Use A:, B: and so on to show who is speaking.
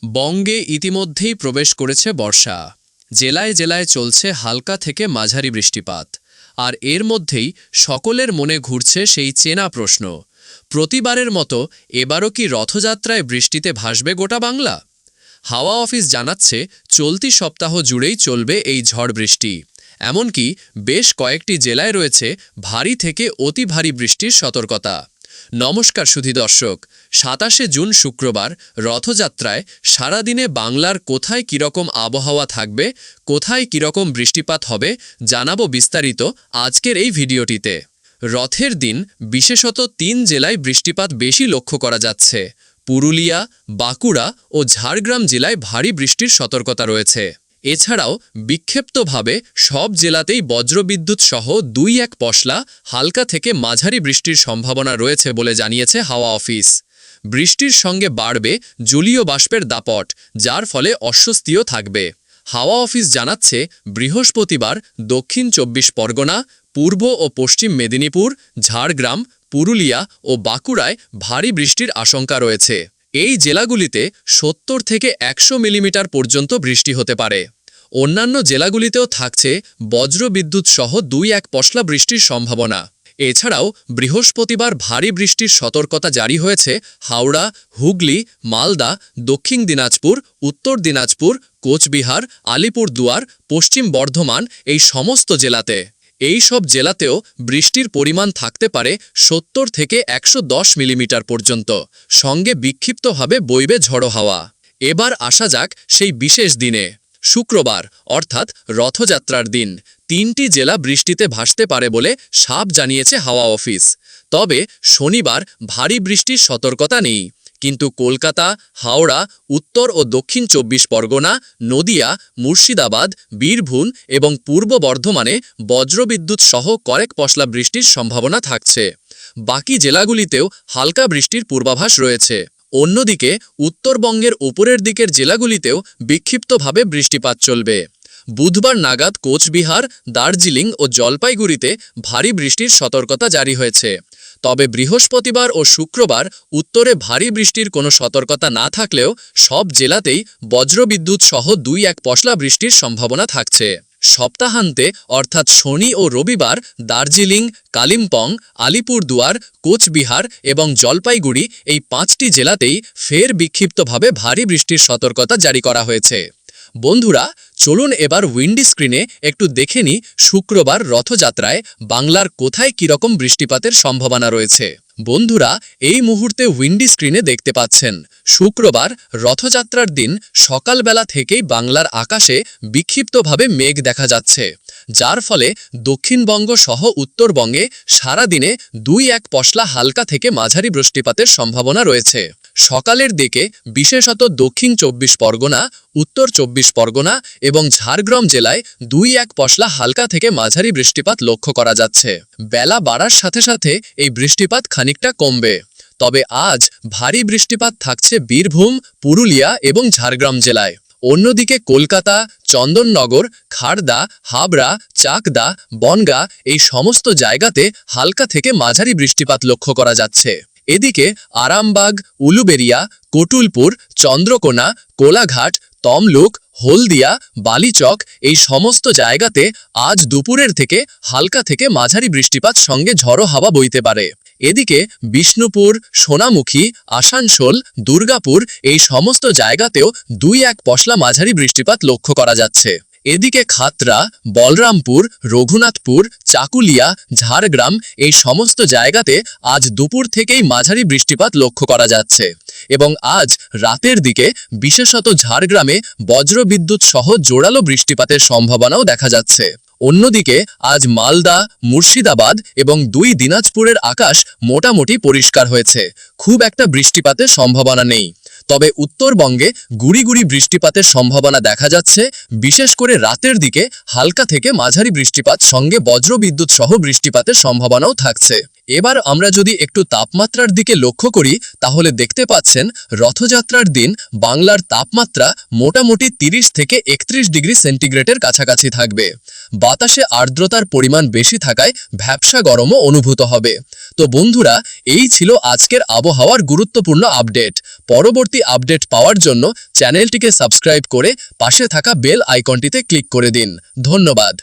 A: বঙ্গে ইতিমধ্যেই প্রবেশ করেছে বর্ষা। জেলায় জেলায় চলছে হালকা থেকে মাঝারি বৃষ্টিপাত। আর এর মধ্যেই সকলের মনে ঘুরছে সেই চেনা প্রশ্ন, প্রতিবারের মতো এবারও কি রথযাত্রায় বৃষ্টিতে ভাসবে গোটা বাংলা? হাওয়া অফিস জানাচ্ছে চলতি সপ্তাহ জুড়েই চলবে এই ঝড় বৃষ্টি। এমনকি বেশ কয়েকটি জেলায় রয়েছে ভারী থেকে অতি ভারী বৃষ্টির সতর্কতা। নমস্কার সুধী দর্শক, ২৭শে জুন শুক্রবার রথযাত্রায় সারাদিনে বাংলার কোথায় কীরকম আবহাওয়া থাকবে, কোথায় কীরকম বৃষ্টিপাত হবে জানাবো বিস্তারিত আজকের এই ভিডিওটিতে। রথের দিন বিশেষত ৩ জেলায় বৃষ্টিপাত বেশি লক্ষ্য করা যাচ্ছে। পুরুলিয়া, বাঁকুড়া ও ঝাড়গ্রাম জেলায় ভারী বৃষ্টির সতর্কতা রয়েছে। এছাড়াও বিক্ষিপ্তভাবে সব জেলাতেই বজ্রবিদ্যুৎ সহ ২-১ পশলা হালকা থেকে মাঝারি বৃষ্টির সম্ভাবনা রয়েছে বলে জানিয়েছে হাওয়া অফিস। বৃষ্টির সঙ্গে বাড়বে জলীয় বাষ্পের দাপট, যার ফলে অস্বস্তিও থাকবে। হাওয়া অফিস জানাচ্ছে বৃহস্পতিবার দক্ষিণ ২৪ পরগনা, পূর্ব ও পশ্চিম মেদিনীপুর, ঝাড়গ্রাম, পুরুলিয়া ও বাঁকুড়ায় ভারী বৃষ্টির আশঙ্কা রয়েছে। এই জেলাগুলিতে ৭০ থেকে ১০০ মিলিমিটার পর্যন্ত বৃষ্টি হতে পারে। অন্যান্য জেলাগুলিতেও থাকছে বজ্রবিদ্যুৎ সহ ২-১ পশলা বৃষ্টির সম্ভাবনা। এছাড়াও বৃহস্পতিবার ভারী বৃষ্টির সতর্কতা জারি হয়েছে হাওড়া, হুগলি, মালদা, দক্ষিণ দিনাজপুর, উত্তর দিনাজপুর, কোচবিহার, আলিপুরদুয়ার, পশ্চিম বর্ধমান এই সমস্ত জেলাতে। এই সব জেলাতেও বৃষ্টির পরিমাণ থাকতে পারে ৭০ থেকে ১১০ মিলিমিটার পর্যন্ত, সঙ্গে বিক্ষিপ্তভাবে বইবে ঝড়ো হাওয়া। এবার আসা যাক সেই বিশেষ দিনে। শুক্রবার অর্থাৎ রথযাত্রার দিন ৩টি জেলা বৃষ্টিতে ভাসতে পারে বলে সাফ জানিয়েছে হাওয়া অফিস। তবে শনিবার ভারী বৃষ্টির সতর্কতা নেই, কিন্তু কলকাতা, হাওড়া, উত্তর ও দক্ষিণ ২৪ পরগনা, নদিয়া, মুর্শিদাবাদ, বীরভূম এবং পূর্ব বর্ধমানে বজ্রবিদ্যুৎ সহ কয়েক পশলা বৃষ্টির সম্ভাবনা থাকছে। বাকি জেলাগুলিতেও হালকা বৃষ্টির পূর্বাভাস রয়েছে। অন্যদিকে উত্তরবঙ্গের উপরের দিকের জেলাগুলিতেও বিক্ষিপ্তভাবে বৃষ্টিপাত চলবে। বুধবার নাগাদ কোচবিহার, দার্জিলিং ও জলপাইগুড়িতে ভারী বৃষ্টির সতর্কতা জারি হয়েছে। তবে বৃহস্পতিবার ও শুক্রবার উত্তরে ভারী বৃষ্টির কোনো সতর্কতা না থাকলেও সব জেলাতেই বজ্রবিদ্যুৎ সহ ২-১ পশলা বৃষ্টির সম্ভাবনা থাকছে। সপ্তাহান্তে অর্থাৎ শনি ও রবিবার দার্জিলিং, কালিম্পং, আলিপুরদুয়ার, কোচবিহার এবং জলপাইগুড়ি এই ৫টি জেলাতেই ফের বিক্ষিপ্তভাবে ভারী বৃষ্টির সতর্কতা জারি করা হয়েছে। বন্ধুরা, চলুন এবার উইন্ডি স্ক্রিনে একটু দেখে নিই শুক্রবার রথযাত্রায় বাংলার কোথায় কীরকম বৃষ্টিপাতের সম্ভাবনা রয়েছে। বন্ধুরা, এই মুহূর্তে উইন্ডি স্ক্রিনে দেখতে পাচ্ছেন শুক্রবার রথযাত্রার দিন সকালবেলা থেকেই বাংলার আকাশে বিক্ষিপ্তভাবে মেঘ দেখা যাচ্ছে, যার ফলে দক্ষিণবঙ্গ সহ উত্তরবঙ্গে সারাদিনে ২-১ পশলা হালকা থেকে মাঝারি বৃষ্টিপাতের সম্ভাবনা রয়েছে। সকালের দিকে বিশেষত দক্ষিণ ২৪ পরগনা, উত্তর ২৪ পরগনা এবং ঝাড়গ্রাম জেলায় ২-১ পশলা হালকা থেকে মাঝারি বৃষ্টিপাত লক্ষ্য করা যাচ্ছে। বেলা বাড়ার সাথে সাথে এই বৃষ্টিপাত খানিকটা কমবে। তবে আজ ভারী বৃষ্টিপাত থাকছে বীরভূম, পুরুলিয়া এবং ঝাড়গ্রাম জেলায়। অন্যদিকে কলকাতা, চন্দননগর, খাড়দা, হাবড়া, চাকদা, বনগাঁ এই সমস্ত জায়গাতে হালকা থেকে মাঝারি বৃষ্টিপাত লক্ষ্য করা যাচ্ছে। এদিকে আরামবাগ, উলুবেড়িয়া, কটুলপুর, চন্দ্রকোনা, কোলাঘাট, তমলুক, হলদিয়া, বালিচক এই সমস্ত জায়গাতে আজ দুপুরের থেকে হালকা থেকে মাঝারি বৃষ্টিপাত সঙ্গে ঝড়ো হাওয়া বইতে পারে। এদিকে বিষ্ণুপুর, সোনামুখী, আসানসোল, দুর্গাপুর এই সমস্ত জায়গাতেও ২-১ পশলা মাঝারি বৃষ্টিপাত লক্ষ্য করা যাচ্ছে। এদিকে খাতড়া, বলরামপুর, রঘুনাথপুর, চাকুলিয়া, ঝাড়গ্রাম এই সমস্ত জায়গাতে আজ দুপুর থেকেই মাঝারি বৃষ্টিপাত লক্ষ্য করা যাচ্ছে এবং আজ রাতের দিকে বিশেষত ঝাড়গ্রামে বজ্রবিদ্যুৎ সহ জোরালো বৃষ্টিপাতের সম্ভাবনাও দেখা যাচ্ছে। অন্যদিকে আজ মালদা, মুর্শিদাবাদ এবং ২ দিনাজপুরের আকাশ মোটামুটি পরিষ্কার হয়েছে, খুব একটা বৃষ্টিপাতের সম্ভাবনা নেই। তবে উত্তরবঙ্গে গুড়ি গুড়ি বৃষ্টিপাতের সম্ভাবনা দেখা যাচ্ছে, বিশেষ করে রাতের দিকে হালকা থেকে মাঝারি বৃষ্টিপাত সঙ্গে বজ্রবিদ্যুৎ সহ বৃষ্টিপাতের সম্ভাবনাও থাকছে। এবার আমরা যদি একটু তাপমাত্রার দিকে লক্ষ্য করি তাহলে দেখতে পাচ্ছেন রথযাত্রার দিন বাংলার তাপমাত্রা মোটামুটি 30 থেকে 31 ডিগ্রি সেন্টিগ্রেডের কাছাকাছি থাকবে। বাতাসে আর্দ্রতার পরিমাণ বেশি থাকায় ভ্যাপসা গরমও অনুভূত হবে। তো বন্ধুরা, এই ছিল আজকের আবহাওয়ার গুরুত্বপূর্ণ আপডেট। পরবর্তী আপডেট পাওয়ার জন্য চ্যানেলটিকে সাবস্ক্রাইব করে পাশে থাকা বেল আইকনটিতে ক্লিক করে দিন। ধন্যবাদ।